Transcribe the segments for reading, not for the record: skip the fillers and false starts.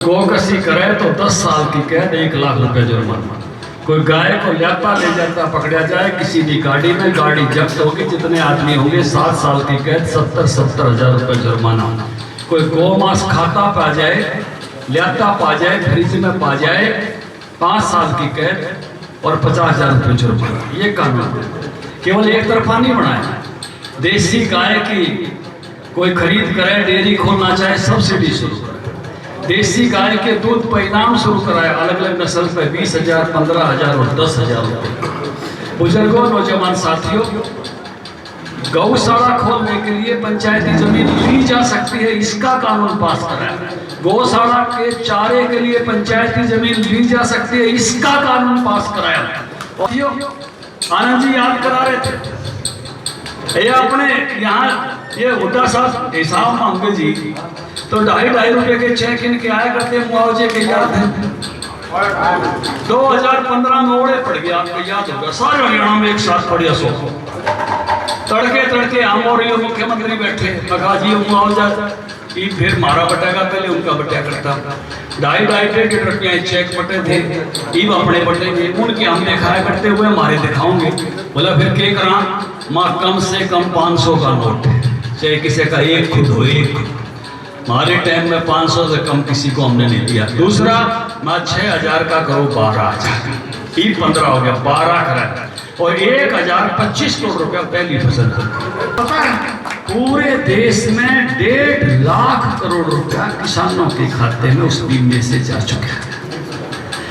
गौकसी करे तो 10 साल की कैद 1 लाख रुपए जुर्माना। कोई गाय को ल्याता ले जाता पकड़ा जाए किसी भी गाड़ी में, गाड़ी जब्त होगी, जितने आदमी होंगे 7 साल की कैद, 70 हजार रुपए जुर्माना। कोई गौमांस खाता पा जाए, ल्याता पा जाए, फ्रिज में पा जाए, 5 साल की कैद और 50,000 रुपए जुर्माना। ये कानून केवल एक तरफा नहीं बनाया। देसी गाय की कोई खरीद करे, डेयरी खोलना चाहे, सब्सिडी शुरू करे। देसी गाय के दूध पर इनाम शुरू कराए, अलग अलग नस्ल पे 20,000, 15,000 और 10,000 रुपये। बुजुर्गों, नौजवान साथियों, गौशाला खोलने के लिए पंचायती जमीन ली जा सकती है, इसका कानून पास कराया। गौशाला के चारे के लिए पंचायती जमीन ली जा सकती है, इसका कानून पास कराया। आनंद जी याद करा रहे थे, ये अपने यहाँ ये हुड्डा साहब हिसाब मांगे जी तो 2.5 रुपए के चेक इनके आया करते मुआवजे के याद है। 2015 में ओड़े पड़ गया, आपको याद होगा, सारे हरियाणा में एक साथ पड़िया सो तड़के तड़के हम और ये मुख्यमंत्री बैठे, कहा जी मुआवजा की, फिर मारा बटेगा, पहले उनका बटिया करता। 2.5 रुपया चेक बटे थे, ईब अपने बटेंगे, उनके हम दिखाया करते हुए हमारे दिखाओगे। बोला फिर क्या करा, माँ कम से कम 500 का नोट, चाहे किसी का एक खुद हो, एक हमारे टाइम में 500 से कम किसी को हमने नहीं दिया। दूसरा, मैं 6,000 का करो 12,000, ई 15 हो गया, 12 करा, और 1,025 करोड़ रुपया पहली फसल। पता है पूरे देश में 1.5 लाख करोड़ रुपया किसानों के खाते में उस बीम में से जा चुका है,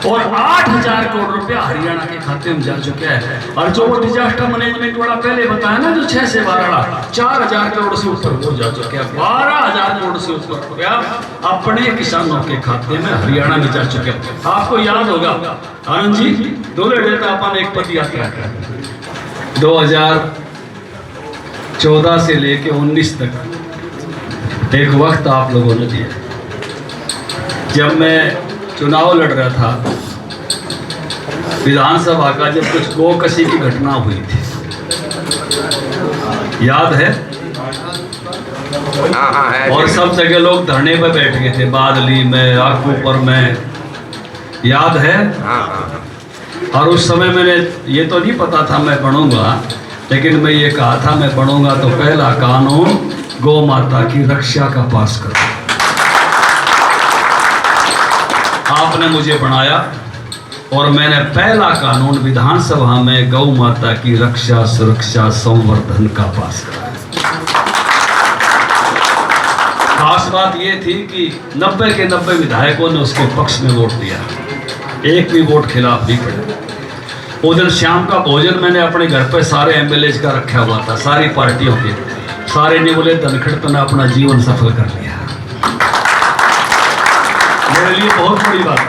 और 8,000 करोड़ रुपया हरियाणा के खाते में जा चुका है। और जो वो डिजास्टर मैनेजमेंट वाला पहले बताया ना, जो 6 से 12, 4,000 करोड़ से ऊपर हो जा चुका है। 12,000 करोड़ से ऊपर रुपया अपने किसानों के खाते में हरियाणा में जा चुके हैं। आपको याद होगा आनंद जी, दोले डेटा अपन एक पति यात्रा कर 2014 से लेके 19 तक एक वक्त आप लोगों ने दिया, जब मैं चुनाव लड़ रहा था विधानसभा का, जब कुछ गौकसी की घटना हुई थी, याद है? और सब जगह लोग धरने पर बैठ गए थे, बादली में, आकूपर में, याद है? और उस समय मैंने ये तो नहीं पता था मैं बनूंगा, लेकिन मैं ये कहा था मैं बनूंगा तो पहला कानून गौ माता की रक्षा का पास करूं। आपने मुझे बनाया और मैंने पहला कानून विधानसभा में गौ माता की रक्षा, सुरक्षा, संवर्धन का पास कराया। खास बात यह थी कि 90 के 90 विधायकों ने उसके पक्ष में वोट दिया, एक भी वोट खिलाफ नहीं पड़ा। वो दिन शाम का भोजन मैंने अपने घर पे सारे एमएलए का रखा हुआ था, सारी पार्टियों के, सारे ने बोले धनखड़ ने अपना जीवन सफल कर लिया। मेरे लिए बहुत बड़ी बात।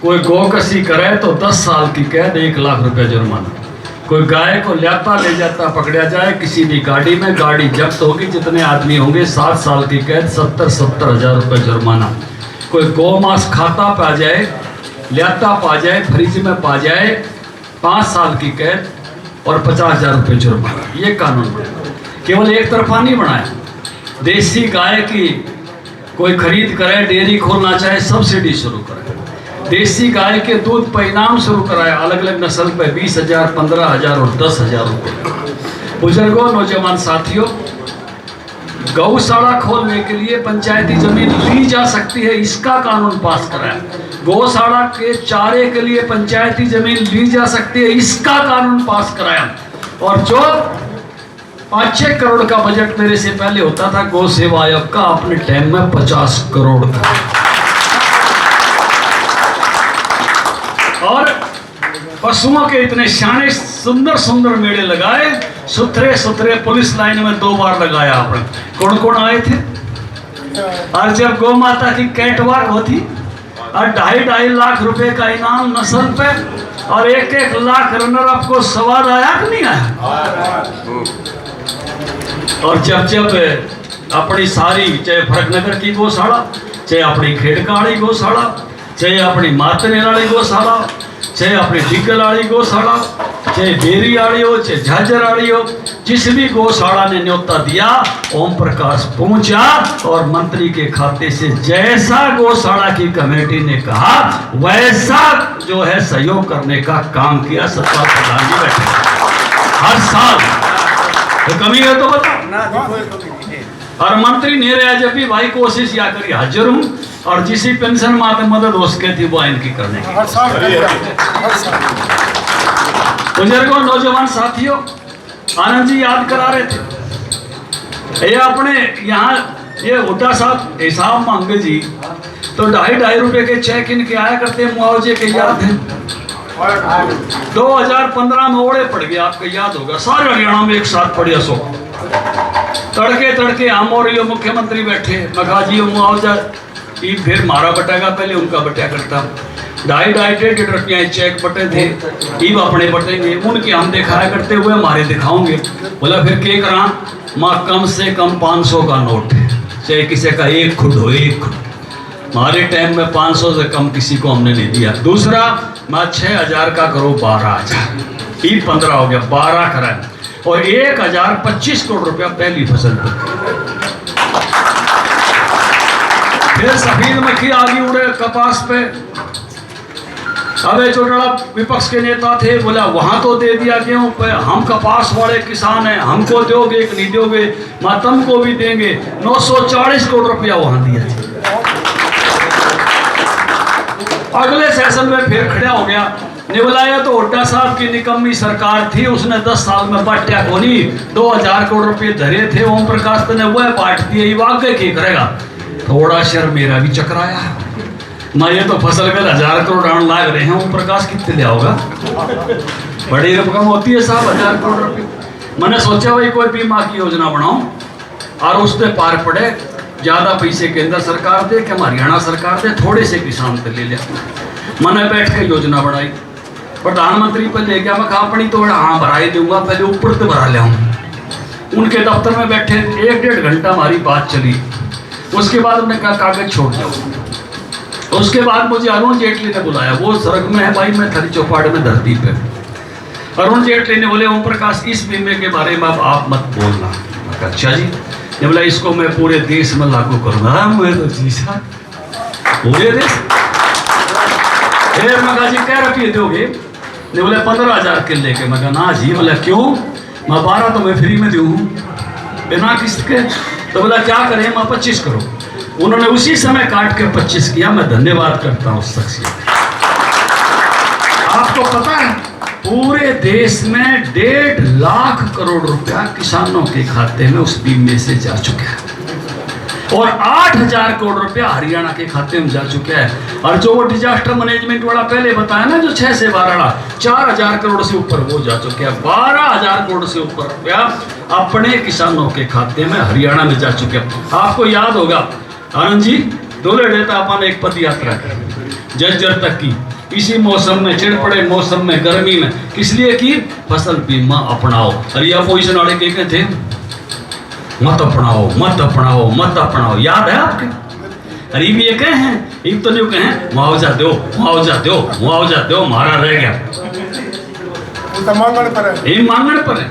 कोई गौकसी करे तो 10 साल की कैद, 1 लाख रुपए जुर्माना। कोई गाय को ल्याता ले जाता पकड़ा जाए किसी भी गाड़ी में, गाड़ी जब्त होगी, जितने आदमी होंगे 7 साल की कैद, 70 हजार रुपए जुर्माना। कोई गौमांस खाता पा जाए, ल्याता पा जाए, फ्रिज में पा जाए, 5 साल की कैद और 50,000 रुपये जुर्माना। ये कानून केवल एक तरफा नहीं बनाया। देसी गाय की कोई खरीद करे, डेयरी खोलना चाहे, सब्सिडी शुरू करे। देसी गाय के दूध पर इनाम शुरू कराया, अलग अलग नस्ल पे 20,000, 15,000 और 10,000 रुपये। बुजुर्गों, नौजवान साथियों, गौशाला खोलने के लिए पंचायती जमीन ली जा सकती है, इसका कानून पास कराया। गौशाला के चारे के लिए पंचायती जमीन ली जा सकती है, इसका कानून पास कराया। और जो 5-6 करोड़ का बजट मेरे से पहले होता था गौ सेवा आयोग का, अपने टाइम में 50 करोड़ का। और पशुओं के इतने शाने सुंदर सुंदर मेले लगाए, सुथरे सुथरे, पुलिस लाइन में 2 बार लगाया आपने। कौन कौन आए थे? और जब गौ माता की कैटवॉक होती और 2.5 लाख रुपए का इनाम नस्ल पे, और 1-1 लाख रनर अप को स्वाद आया कि नहीं आया? और जब अपनी सारी, चाहे भरतनगर की गौशाला, चाहे अपनी खेड़काड़ी गौशाला, चाहे अपनी मातने वाली गौशाला, चाहे अपनी डिगल वाली गौशाला, चाहे बेरी आड़ी हो चाहे झाझर आड़ी हो, जिस भी गौशाला ने न्योता दिया ओम प्रकाश पहुंचा और मंत्री के खाते से जैसा गौशाला की कमेटी ने कहा वैसा जो है सहयोग करने का काम किया। सत्ता प्रधान जी बैठे हर साल, तो कमी है तो बताओ। और मंत्री नहीं रहा जब भी भाई कोशिश या करी हाजिर हूं, और जिसी पेंशन माते मदद हो सके थी वो इनकी करने की। बुजुर्गों, नौजवान साथियों, आनंद जी याद करा रहे थे, ये अपने यहाँ ये हुड्डा साहब हिसाब मांगे जी तो 2.5 रुपए के चेक इनके आया करते मुआवजे के, याद है? 2015 में ओड़े पड़ गया, आपको याद होगा, सारे हरियाणा में एक साथ पड़े सो तड़के तड़के हम और ये मुख्यमंत्री बैठे, मगाजी मुआवजा ई फिर मारा बटेगा, पहले उनका बटा करता 2.5 रुपया चेक बटे थे, ईब अपने बटेंगे, उनके हम दिखाया करते हुए हमारे दिखाओगे। बोला फिर के करा माँ कम से कम 500 का नोट है, चाहे किसी का 1 खुद हो 1 खुद, हमारे टाइम में 500 से कम किसी को हमने नहीं दिया। दूसरा माँ 6000 का करो 12,000, ईब 15 हो गया 12 करा, और 1025 करोड़ रुपया पहली फसल पर। फिर सफेद मक्खी आगे उड़े कपास पे, अबे जो विपक्ष के नेता थे बोला वहां तो दे दिया क्यों, हम कपास वाले किसान हैं, हमको दोगे कि नहीं दोगे, मां तुमको भी देंगे। 940 करोड़ रुपया वहां दिया। अगले सेशन में फिर खड़ा हो गया, ने बुलाया तो हुड्डा साहब की निकम्मी सरकार थी, उसने 10 साल में बांटा कोनी, 2000 करोड़ रुपये धरे थे, ओम प्रकाश ने वह बांट दिए, वाकई की करेगा। थोड़ा शर मेरा भी चकराया, मैं ये तो फसल का 1000 करोड़ आने लाग रहे हैं, ओम प्रकाश कितने लिया होगा, बड़ी रकम होती है साहब 1000 करोड़ रुपये। मैंने सोचा भाई कोई बीमा की योजना बनाऊं, और उससे पार पड़े, ज्यादा पैसे केंद्र सरकार दे कि हरियाणा सरकार दे, थोड़े से किसान पे ले लिया। मैंने बैठ के योजना बनाई, प्रधानमंत्री पे ले गया, मैं कहा अपनी तो हाँ भरा ही दूंगा, पहले ऊपर से भरा ले आऊँ। उनके दफ्तर में बैठे 1-1.5 घंटा हमारी बात चली, उसके बाद उन्होंने कहा कागज छोड़ दो। उसके बाद मुझे अरुण जेटली ने बुलाया, वो स्वर्ग में है भाई, मैं थरी चौपाड़ में धरती पे। अरुण जेटली ने बोले ओम प्रकाश इस बीमे के बारे में अब आप मत बोलना। अच्छा जी, ने बोला इसको मैं पूरे देश में लागू करूंगा। मैं तो जी साहब पूरे देश, मगा जी क्या रुपये दोगे, ने बोले 15,000 के लेके। मैं कहा ना जी, बोला क्यों, मैं 12 तो मैं फ्री में दूँ बिना किस्त के। तो बोला क्या करें, मैं 25 करो। उन्होंने उसी समय काट के 25 किया। मैं धन्यवाद करता हूँ उस शख्सियत। आपको पता है पूरे देश में 1.5 लाख करोड़ रुपया किसानों के खाते में उस बीमे से जा चुका है, और 8,000 करोड़ रुपया हरियाणा के खाते में जा चुका है। और जो वो डिजास्टर मैनेजमेंट वाला पहले बताया ना, जो 6 से 12 4,000 करोड़ से ऊपर वो जा चुके हैं। 12,000 करोड़ से ऊपर रुपया अपने किसानों के खाते में हरियाणा में जा चुके हैं। आपको याद होगा आनंद जी, दूल्हे डेटा अपन एक पद यात्रा की जज्जर तक की, इसी मौसम में, चिड़ पड़े मौसम में, गर्मी में, किस लिए की, फसल बीमा अपनाओ। अरे अपोजिशन वाले के थे मत अपनाओ मत अपनाओ मत अपनाओ, याद है आपके? अरे ये कहे हैं, एक तो नहीं कहे मुआवजा दो मुआवजा दो मुआवजा दो, मारा रह गया, मांगने पर है।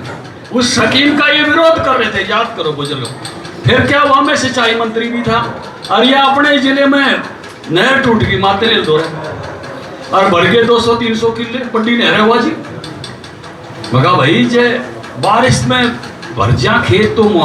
उस स्कीम का ये विरोध कर रहे थे, याद करो बुजुर्गों। फिर क्या हुआ, मैं सिंचाई मंत्री भी था, और ये अपने जिले में नहर टूट गई, माते ले दो और बढ़ गए 200-300 किले, बड़ी नहर हुआ जी। मगा भाई जे बारिश में भर जा खेत तो